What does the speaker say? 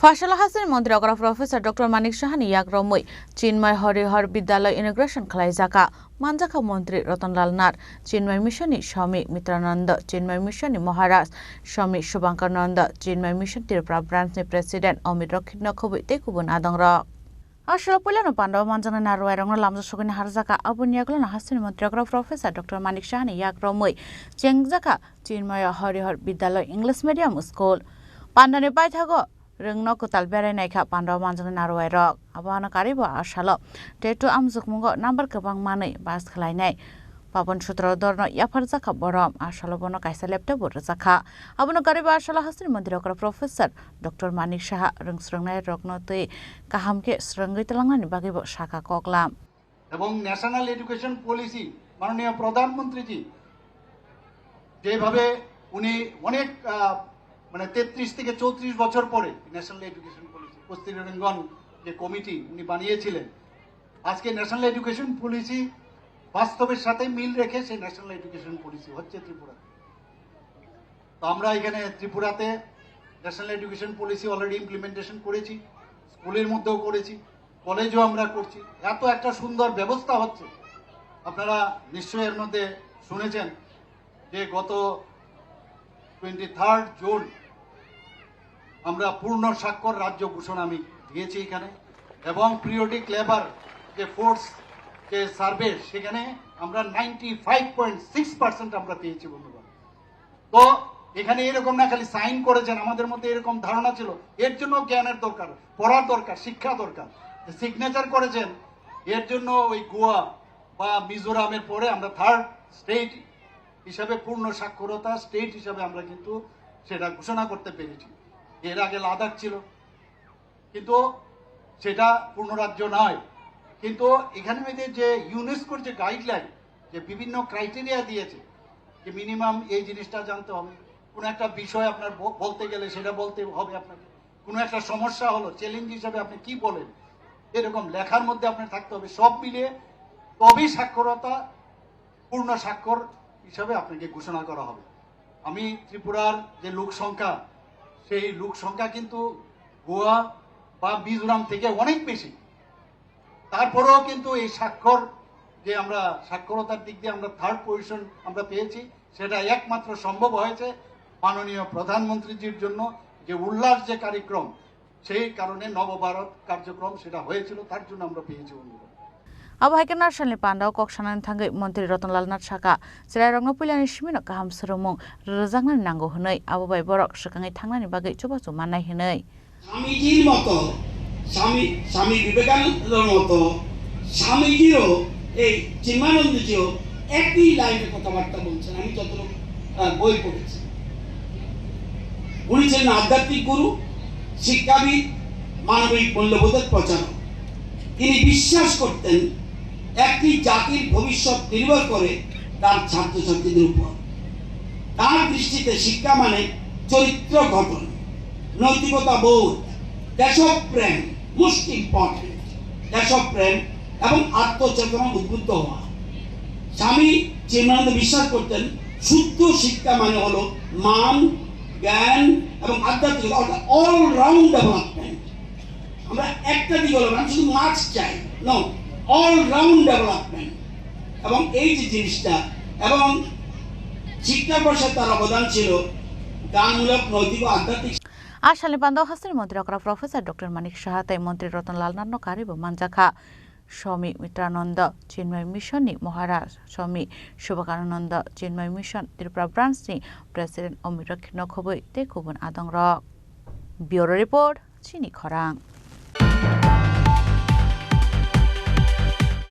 फैसला हासिल मन्त्री प्रफेसर डॉक्टर मानिक साहानि याग्रमै चिन्मय हरिहर विद्यालय इनग्रेशन खालायजाका मानजाखा मन्त्री रतनलाल नाथ चिन्मय मिशननि स्वामी मित्रानन्द चिन्मय मिशननि महाराज स्वामी शुभांकरनन्द चिन्मय मिशन त्रिपुरा ब्रान्चनि प्रेसिडेन्ट अमित रक्षित खबै तेकुबुन आदंर Asal pulang Pandawa manjana naruai rong lamza sugini harzaka abun yaglana hasin mantri Professor Dr. Manik Sahani yagromoi jengjaka Chinmaya Harihar Vidyalay English Medium School Pandani paithago rengno kutal berai naikha Pandawa manjana naruai rok abana karibo asalo tetu amjuk mungo number kebang manai bas khlainai Papan Sutra Dorno Yaparzaka Borom Ashalobono Kaisa Lepta Burzaka Abuna Gariba Ashala Hasin Mandira Professor Dr. Manik Saha Rungsrungnai Roknote Kahamke Srangitalangan Bagibo Shaka Koklam এবং national education policy মাননীয় প্রধানমন্ত্রীজি যেভাবে উনি অনেক মানে 33 থেকে 34 বছর পরে national education policy কস্তুরীরঙ্গন যে কমিটি উনি বানিয়েছিলেন আজকে ন্যাশনাল এডুকেশন পলিসি বাস্তবের সাথে মিল রেখে সেই ন্যাশনাল এডুকেশন পলিসি হচ্ছে ত্রিপুরাতে তো আমরা এখানে ত্রিপুরাতে national education policy already implementation করেছি স্কুলের মধ্যেও করেছি কলেজও আমরা করছি এত একটা সুন্দর ব্যবস্থা হচ্ছে আপনারা নিশ্চয়ই এর মধ্যে শুনেছেন যে গত 23 জুন আমরা পূর্ণ স্বাক্ষর রাজ্য ঘোষণা আমি দিয়েছি এখানে এবং পিরিয়ডিক লেবার যে ফোর্স যে সার্ভে সেখানে আমরা 95.6% আমরা পেয়েছি বন্ধুগণ তো এখানে এরকম না খালি সাইন করেছেন আমাদের মধ্যে এরকম ধারণা ছিল এর জন্য জ্ঞানের দরকার পড়ার দরকার শিক্ষা দরকার সিগনেচার করেছেন এর জন্য ওই গোয়া বা মিজোরামের পরে আমরা থার্ড স্টেট হিসাবে পূর্ণ সাক্ষরতা স্টেট হিসাবে আমরা কিন্তু সেটা ঘোষণা করতে পেরেছি এর আগে লাদাখ ছিল কিন্তু সেটা পূর্ণ রাজ্য নয় কিন্তু এখানে যে ইউনেস্কোর যে গাইডলাইন যে বিভিন্ন ক্রাইটেরিয়া দিয়েছে যে মিনিমাম এই জিনিসটা জানতে হবে কোনো একটা বিষয় আপনার বলতে গেলে সেটা বলতে হবে আপনাকে কোনো একটা সমস্যা হলো চ্যালেঞ্জ হিসাবে আপনি কি বলেন এরকম লেখার মধ্যে আপনার থাকতে হবে সব মিলিয়ে তবেই সাক্ষরতা পূর্ণ স্বাক্ষর হিসাবে আপনাকে ঘোষণা করা হবে আমি ত্রিপুরার যে লোক সংখ্যা সেই লোক সংখ্যা কিন্তু গোয়া বা মিজোরাম থেকে অনেক বেশি তারপরেও কিন্তু এই স্বাক্ষর যে আমরা সাক্ষরতার দিক দিয়ে আমরা থার্ড পজিশন আমরা পেয়েছি সেটা একমাত্র সম্ভব হয়েছে মাননীয় প্রধানমন্ত্রীজির জন্য যে উল্লাস যে কার্যক্রম সেই কারণে নবভারত কার্যক্রম সেটা হয়েছিল তার জন্য আমরা পেয়েছি বন্ধুরা Abahaikan National Pandau Koksanan Thangai Mantri Rotnlal Nath Saka Serai Rongno Puliani Shimino Kaham Surumung Rezangnan Nango Hunai Abubai Borok Sekangai Thangnani Bagai Coba Manai Hunai স্বামীজির মতো স্বামী বিবেকানন্দের মতো স্বামীজিরও এই চিন্ময়ানন্দজিও একই লাইনে কথাবার্তা বলছেন আমি যতটুকু বই পড়েছি উনি ছিলেন আধ্যাত্মিক গুরু শিক্ষাবিদ মানবিক মূল্যবোধের প্রচারক তিনি বিশ্বাস করতেন একটি জাতির ভবিষ্যৎ নির্ভর করে তার ছাত্রছাত্রীদের উপর তার দৃষ্টিতে শিক্ষা মানে চরিত্র গঠন নৈতিকতা বোধ দেশপ্রেম মোস্ট ইম্পর্টেন্ট দেশপ্রেম এবং আত্মচেতনা উদ্বুদ্ধ হওয়া স্বামী চিন্ময়ানন্দ বিশ্বাস করতেন শুদ্ধ শিক্ষা মানে হলো মান জ্ঞান এবং আধ্যাত্মিক অল রাউন্ড ডেভেলপমেন্ট আমরা একটা দিক হলো না শুধু মার্কস চাই নো অল রাউন্ড ডেভেলপমেন্ট এবং এই যে জিনিসটা এবং শিক্ষা পরিষদ তার অবদান ছিল জ্ঞানমূলক নৈতিক ও আধ্যাত্মিক Asal Pandau Hasil Mantri Professor Dr. Manik Saha Tai Mantri Rotnlal Nath Karibo Manjaka Swami Mitrananda Chinmay Missioni Maharaj Swami Shubhankananda Chinmay Mission Tripura Branchni President Omit Rक्षित खबै Tekubun Adang Rok Bureau Report Chini Khorang